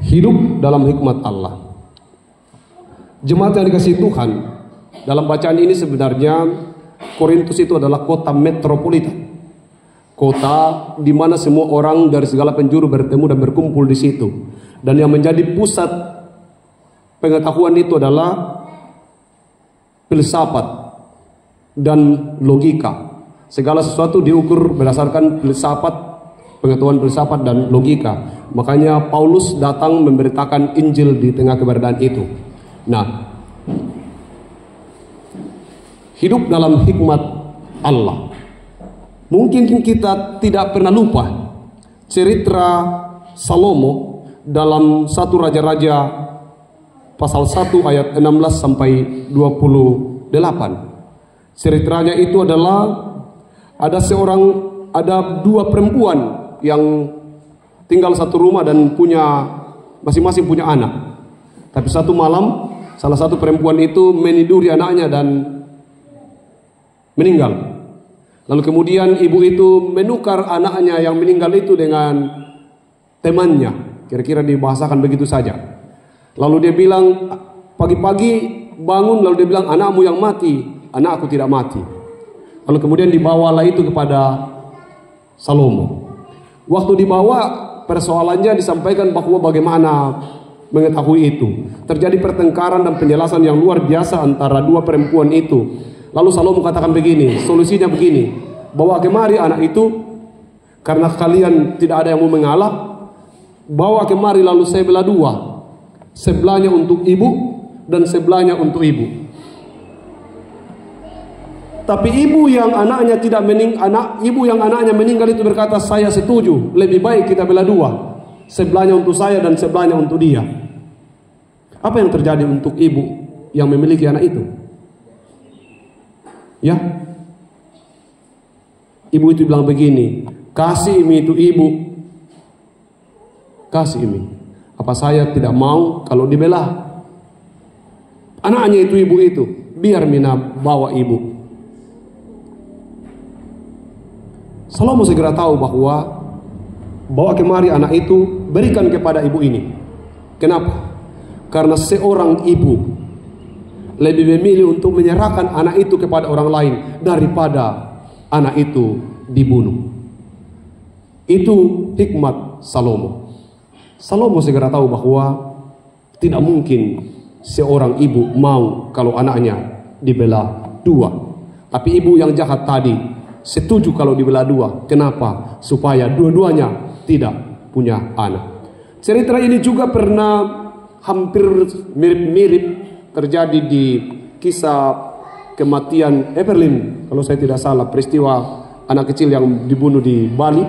hidup dalam hikmat Allah. Jemaat yang dikasihi Tuhan, dalam bacaan ini sebenarnya Korintus itu adalah kota metropolitan, kota di mana semua orang dari segala penjuru bertemu dan berkumpul di situ. Dan yang menjadi pusat pengetahuan itu adalah filsafat dan logika. Segala sesuatu diukur berdasarkan filsafat, pengetahuan filsafat dan logika. Makanya Paulus datang memberitakan Injil di tengah keberadaan itu. Nah, hidup dalam hikmat Allah. Mungkin kita tidak pernah lupa cerita Salomo dalam 1 Raja-Raja pasal 1 ayat 16 sampai 28. Ceritanya itu adalah ada dua perempuan yang tinggal satu rumah dan masing-masing punya anak. Tapi satu malam salah satu perempuan itu meniduri anaknya dan meninggal. Lalu kemudian ibu itu menukar anaknya yang meninggal itu dengan temannya. Kira-kira dibahasakan begitu saja. Lalu dia bilang, pagi-pagi bangun, lalu dia bilang, anakmu yang mati, anakku tidak mati. Lalu kemudian dibawalah itu kepada Salomo. Waktu dibawa, persoalannya disampaikan bahwa bagaimana mengetahui itu. Terjadi pertengkaran dan penjelasan yang luar biasa antara dua perempuan itu. Lalu Salomo katakan begini, solusinya begini, bawa kemari anak itu, karena kalian tidak ada yang mau mengalah, bawa kemari lalu saya belah dua, sebelahnya untuk ibu dan sebelahnya untuk ibu. Tapi ibu yang anaknya meninggal itu berkata, saya setuju, lebih baik kita belah dua, sebelahnya untuk saya dan sebelahnya untuk dia. Apa yang terjadi untuk ibu yang memiliki anak itu? Ya, ibu itu bilang begini, kasih Imi itu ibu, kasih Imi. Apa saya tidak mau kalau dibelah? Anaknya itu ibu itu, biar Mina bawa ibu. Salomo segera tahu bahwa bawa kemari anak itu, berikan kepada ibu ini. Kenapa? Karena seorang ibu lebih memilih untuk menyerahkan anak itu kepada orang lain daripada anak itu dibunuh. Itu hikmat Salomo. Salomo segera tahu bahwa tidak mungkin seorang ibu mau kalau anaknya dibelah dua. Tapi ibu yang jahat tadi setuju kalau dibelah dua. Kenapa? Supaya dua-duanya tidak punya anak. Cerita ini juga pernah hampir mirip-mirip terjadi di kisah kematian Evelyn, kalau saya tidak salah, peristiwa anak kecil yang dibunuh di Bali,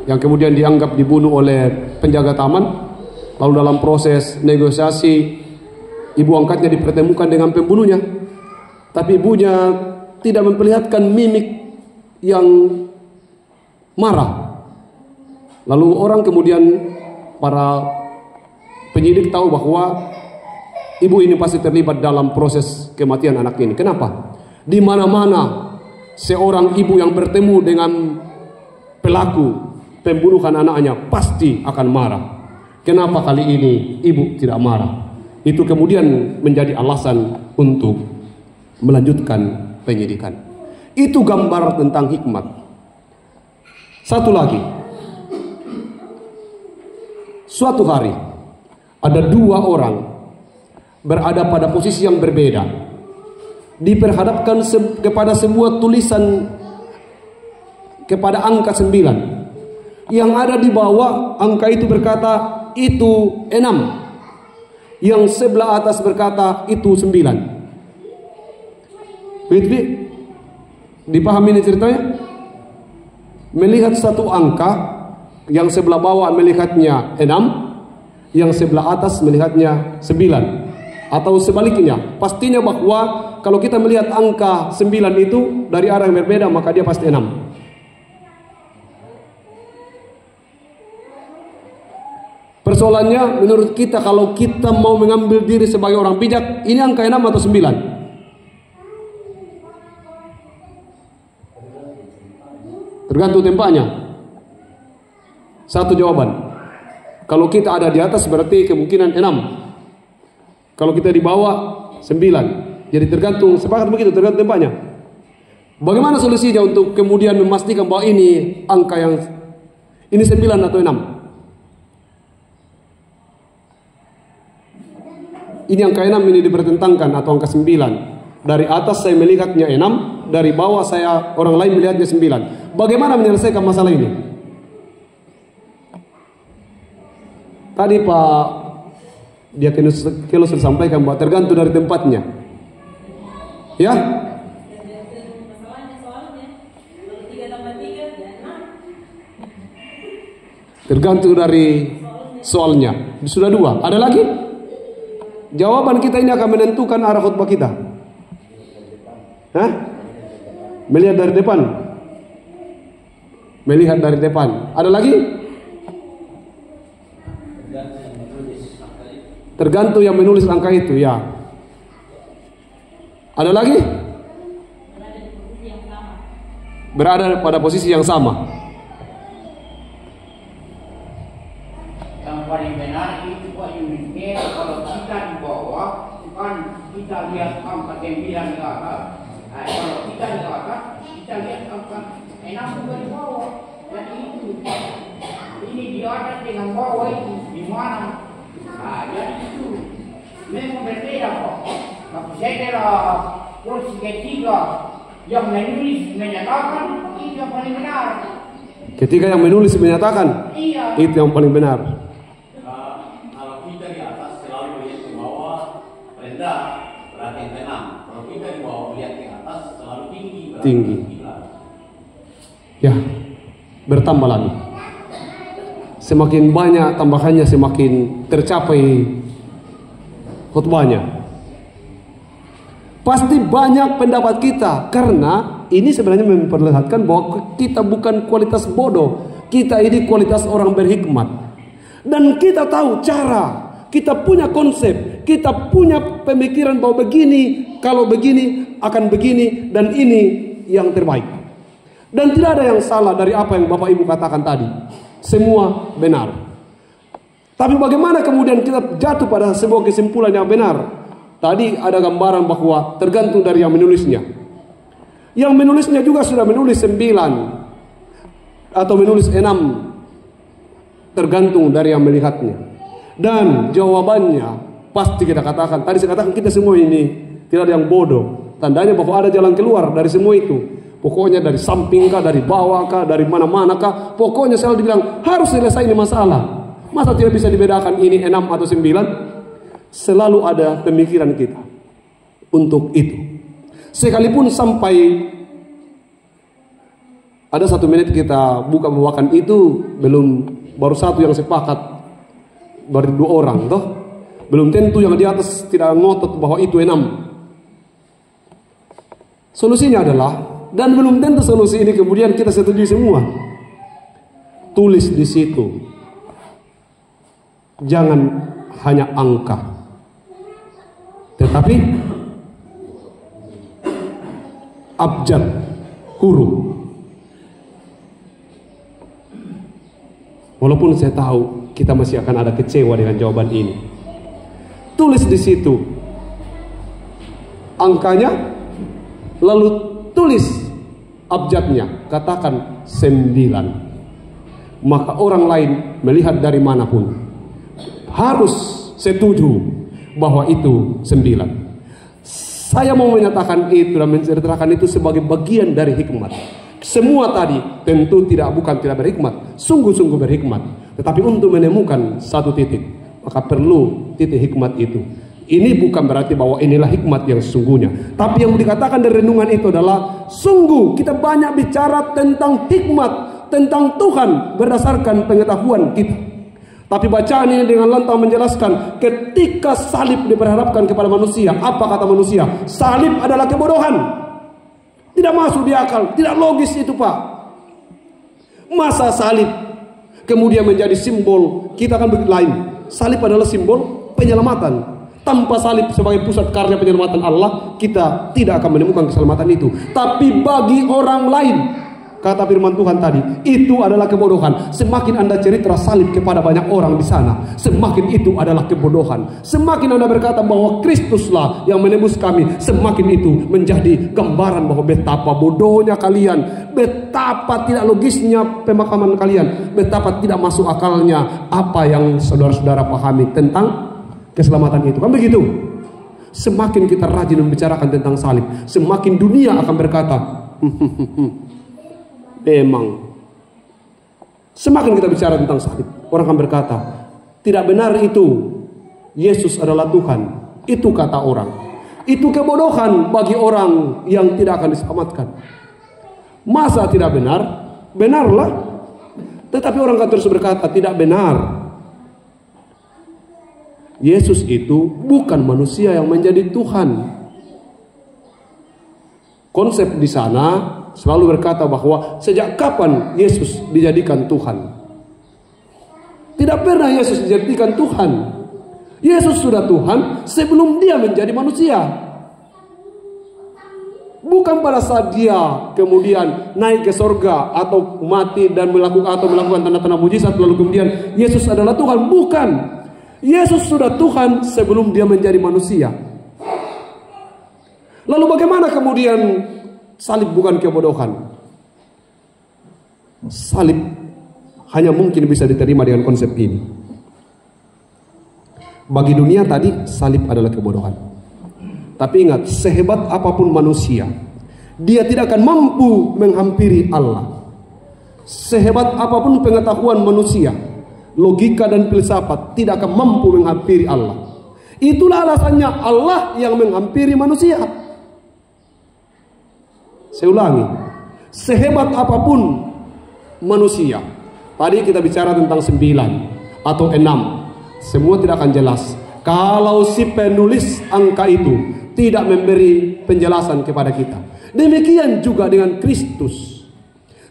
yang kemudian dianggap dibunuh oleh penjaga taman. Lalu dalam proses negosiasi, ibu angkatnya dipertemukan dengan pembunuhnya, tapi ibunya tidak memperlihatkan mimik yang marah. Lalu orang kemudian, para penyidik tahu bahwa ibu ini pasti terlibat dalam proses kematian anak ini. Kenapa? Di mana-mana seorang ibu yang bertemu dengan pelaku pembunuhan anaknya pasti akan marah. Kenapa kali ini ibu tidak marah? Itu kemudian menjadi alasan untuk melanjutkan penyidikan. Itu gambar tentang hikmat. Satu lagi, suatu hari ada dua orang berada pada posisi yang berbeda, diperhadapkan kepada sebuah tulisan, kepada angka 9. Yang ada di bawah angka itu berkata itu 6, yang sebelah atas berkata itu 9. Begitu, dipahami ini ceritanya? Melihat satu angka, yang sebelah bawah melihatnya 6, yang sebelah atas melihatnya 9. Atau sebaliknya, pastinya bahwa kalau kita melihat angka 9 itu dari arah yang berbeda, maka dia pasti 6. Persoalannya menurut kita, kalau kita mau mengambil diri sebagai orang bijak, ini angka 6 atau 9? Tergantung tempatnya. Satu jawaban. Kalau kita ada di atas berarti kemungkinan 6. Kalau kita di bawah 9. Jadi tergantung, sepakat begitu, tergantung tempatnya. Bagaimana solusinya untuk kemudian memastikan bahwa ini angka yang ini 9 atau 6? Ini angka 6 ini dipertentangkan atau angka 9. Dari atas saya melihatnya 6, dari bawah saya orang lain melihatnya 9. Bagaimana menyelesaikan masalah ini? Tadi Pak Diakonus Kelo sudah sampaikan bahwa tergantung dari tempatnya. Ya? Tergantung dari soalnya. Sudah 2. Ada lagi? Jawaban kita ini akan menentukan arah khutbah kita. Hah? Melihat dari depan. Melihat dari depan. Ada lagi? Tergantung yang menulis angka itu, ya. Ada lagi? Berada pada posisi yang sama. Yang paling benar itu Pak Yunus, kalau kita di bawah, kan kita lihat angka 9 ke atas. Nah, kalau kita di atas, kita lihat angka 6 juga di bawah. Jadi itu, ini di atas dengan bawah itu di mana? Nah, jadi itu memang berbeda Pak. Tapi saya kira kursi ketiga yang menulis menyatakan itu yang paling benar. Ketika yang menulis menyatakan, iya, itu yang paling benar. Kalau kita di atas selalu lihat ke bawah rendah, berarti yang 6. Kalau kita di bawah lihat ke atas selalu tinggi, berarti Tinggi. 9. Ya, bertambah lagi. Semakin banyak tambahannya semakin tercapai khutbahnya. Pasti banyak pendapat kita, karena ini sebenarnya memperlihatkan bahwa kita bukan kualitas bodoh, kita ini kualitas orang berhikmat. Dan kita tahu cara, kita punya konsep, kita punya pemikiran bahwa begini, kalau begini akan begini, dan ini yang terbaik. Dan tidak ada yang salah dari apa yang Bapak Ibu katakan tadi. Semua benar. Tapi bagaimana kemudian kita jatuh pada sebuah kesimpulan yang benar? Tadi ada gambaran bahwa tergantung dari yang menulisnya. Yang menulisnya juga sudah menulis 9 atau menulis 6, tergantung dari yang melihatnya. Dan jawabannya pasti kita katakan, tadi saya katakan kita semua ini tidak ada yang bodoh. Tandanya bahwa ada jalan keluar dari semua itu. Pokoknya dari samping kah, dari bawah kah, dari mana-mana kah, pokoknya selalu dibilang harus selesai ini masalah. Masa tidak bisa dibedakan ini 6 atau 9? Selalu ada pemikiran kita untuk itu. Sekalipun sampai ada 1 menit kita buka bawakan itu, belum, baru 1 yang sepakat, baru 2 orang, toh belum tentu yang di atas tidak ngotot bahwa itu 6. Solusinya adalah, dan belum tentu solusi ini kemudian kita setujui semua. Tulis di situ, jangan hanya angka, tetapi abjad, huruf. Walaupun saya tahu kita masih akan ada kecewa dengan jawaban ini. Tulis di situ angkanya, lalu tulis abjadnya, katakan 9. Maka orang lain melihat dari manapun harus setuju bahwa itu 9. Saya mau menyatakan itu dan menceritakan itu sebagai bagian dari hikmat. Semua tadi tentu bukan tidak berhikmat, sungguh-sungguh berhikmat. Tetapi untuk menemukan satu titik, maka perlu titik hikmat itu. Ini bukan berarti bahwa inilah hikmat yang sesungguhnya. Tapi yang dikatakan dari renungan itu adalah, sungguh kita banyak bicara tentang hikmat, tentang Tuhan berdasarkan pengetahuan kita. Tapi bacaan ini dengan lantang menjelaskan, ketika salib diperhadapkan kepada manusia, apa kata manusia? Salib adalah kebodohan. Tidak masuk di akal, tidak logis itu Pak. Masa salib kemudian menjadi simbol, kita akan begitu lain. Salib adalah simbol penyelamatan. Tanpa salib sebagai pusat karya penyelamatan Allah, kita tidak akan menemukan keselamatan itu. Tapi bagi orang lain, kata firman Tuhan tadi, itu adalah kebodohan. Semakin Anda cerita salib kepada banyak orang di sana, semakin itu adalah kebodohan. Semakin Anda berkata bahwa Kristuslah yang menebus kami, semakin itu menjadi gambaran bahwa betapa bodohnya kalian, betapa tidak logisnya pemahaman kalian, betapa tidak masuk akalnya apa yang saudara-saudara pahami tentang keselamatan itu. Kan begitu? Semakin kita rajin membicarakan tentang salib, semakin dunia akan berkata, memang. Semakin kita bicara tentang salib, orang akan berkata, tidak benar itu, Yesus adalah Tuhan. Itu kata orang. Itu kebodohan bagi orang yang tidak akan diselamatkan. Masa tidak benar? Benarlah. Tetapi orang akan terus berkata, tidak benar. Yesus itu bukan manusia yang menjadi Tuhan. Konsep di sana selalu berkata bahwa sejak kapan Yesus dijadikan Tuhan? Tidak pernah Yesus dijadikan Tuhan. Yesus sudah Tuhan sebelum dia menjadi manusia. Bukan pada saat dia kemudian naik ke sorga atau mati dan melakukan tanda-tanda mujizat lalu kemudian Yesus adalah Tuhan. Bukan. Yesus sudah Tuhan sebelum dia menjadi manusia. Lalu bagaimana kemudian salib bukan kebodohan? Salib hanya mungkin bisa diterima dengan konsep ini. Bagi dunia tadi salib adalah kebodohan. Tapi ingat, sehebat apapun manusia, dia tidak akan mampu menghampiri Allah. Sehebat apapun pengetahuan manusia, logika dan filsafat tidak akan mampu menghampiri Allah. Itulah alasannya Allah yang menghampiri manusia. Saya ulangi, sehebat apapun manusia, tadi kita bicara tentang 9 atau 6, semua tidak akan jelas kalau si penulis angka itu tidak memberi penjelasan kepada kita. Demikian juga dengan Kristus.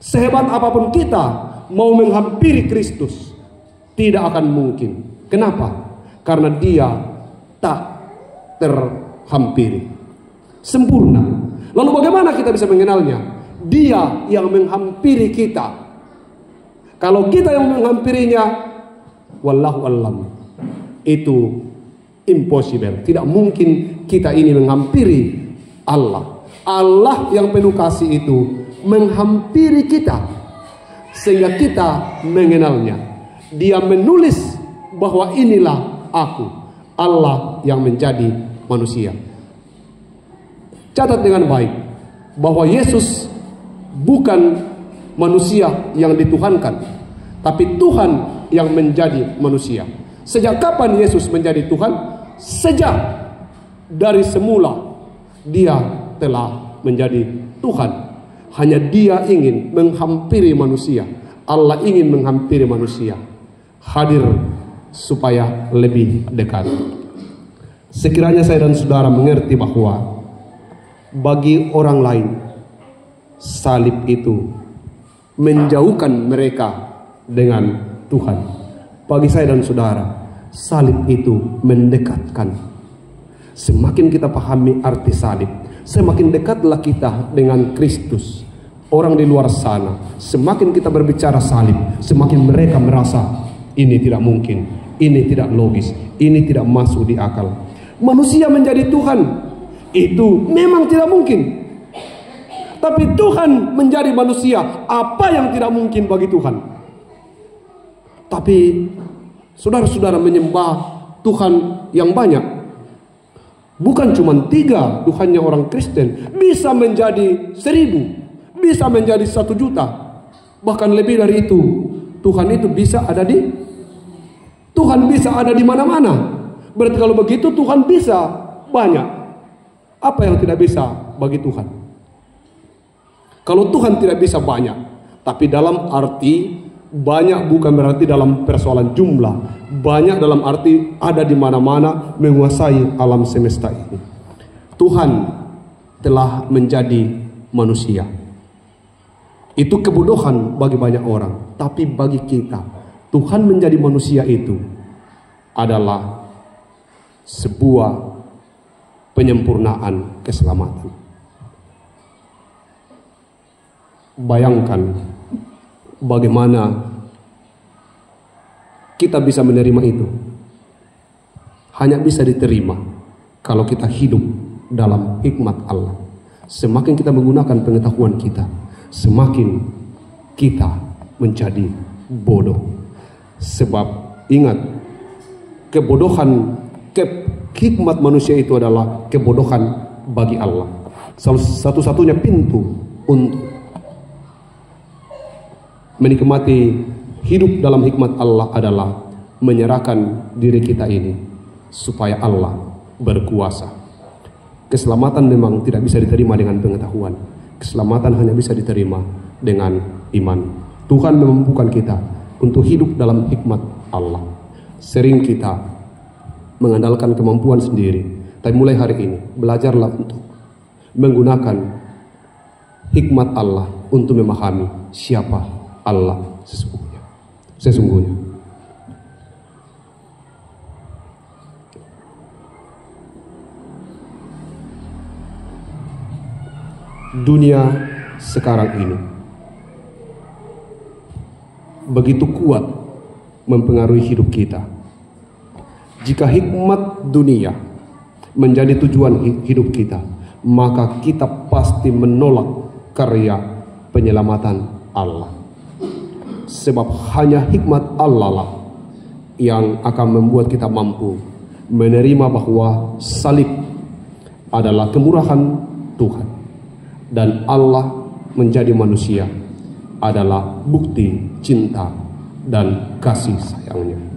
Sehebat apapun kita mau menghampiri Kristus, tidak akan mungkin. Kenapa? Karena dia tak terhampiri, sempurna. Lalu bagaimana kita bisa mengenalnya? Dia yang menghampiri kita. Kalau kita yang menghampirinya, wallahu a'lam, itu impossible. Tidak mungkin kita ini menghampiri Allah. Allah yang penuh kasih itu menghampiri kita sehingga kita mengenalnya. Dia menulis bahwa inilah aku, Allah yang menjadi manusia. Catat dengan baik bahwa Yesus bukan manusia yang dituhankan, tapi Tuhan yang menjadi manusia. Sejak kapan Yesus menjadi Tuhan? Sejak dari semula dia telah menjadi Tuhan. Hanya dia ingin menghampiri manusia. Allah ingin menghampiri manusia, hadir supaya lebih dekat. Sekiranya saya dan saudara mengerti bahwa bagi orang lain salib itu menjauhkan mereka dengan Tuhan, bagi saya dan saudara salib itu mendekatkan. Semakin kita pahami arti salib, semakin dekatlah kita dengan Kristus. Orang di luar sana, semakin kita berbicara salib, semakin mereka merasa ini tidak mungkin, ini tidak logis, ini tidak masuk di akal. Manusia menjadi Tuhan itu memang tidak mungkin. Tapi Tuhan menjadi manusia, apa yang tidak mungkin bagi Tuhan? Tapi saudara-saudara menyembah Tuhan yang banyak. Bukan cuma 3 Tuhannya orang Kristen, bisa menjadi 1000. Bisa menjadi 1 juta, bahkan lebih dari itu. Tuhan itu bisa ada di mana-mana. Berarti kalau begitu Tuhan bisa banyak. Apa yang tidak bisa bagi Tuhan? Kalau Tuhan tidak bisa banyak, tapi dalam arti banyak bukan berarti dalam persoalan jumlah. Banyak dalam arti ada di mana-mana, menguasai alam semesta ini. Tuhan telah menjadi manusia. Itu kebodohan bagi banyak orang. Tapi bagi kita, Tuhan menjadi manusia itu adalah sebuah penyempurnaan keselamatan. Bayangkan bagaimana kita bisa menerima itu. Hanya bisa diterima kalau kita hidup dalam hikmat Allah. Semakin kita menggunakan pengetahuan kita, semakin kita menjadi bodoh. Sebab ingat, kebodohan, hikmat manusia itu adalah kebodohan bagi Allah. Satu-satunya pintu untuk menikmati hidup dalam hikmat Allah adalah menyerahkan diri kita ini supaya Allah berkuasa. Keselamatan memang tidak bisa diterima dengan pengetahuan. Keselamatan hanya bisa diterima dengan iman. Tuhan memampukan kita untuk hidup dalam hikmat Allah. Sering kita mengandalkan kemampuan sendiri, tapi mulai hari ini belajarlah untuk menggunakan hikmat Allah untuk memahami siapa Allah sesungguhnya. Dunia sekarang ini begitu kuat mempengaruhi hidup kita. Jika hikmat dunia menjadi tujuan hidup kita, maka kita pasti menolak karya penyelamatan Allah. Sebab hanya hikmat Allah lah yang akan membuat kita mampu menerima bahwa salib adalah kemurahan Tuhan. Dan Allah menjadi manusia adalah bukti cinta dan kasih sayangnya.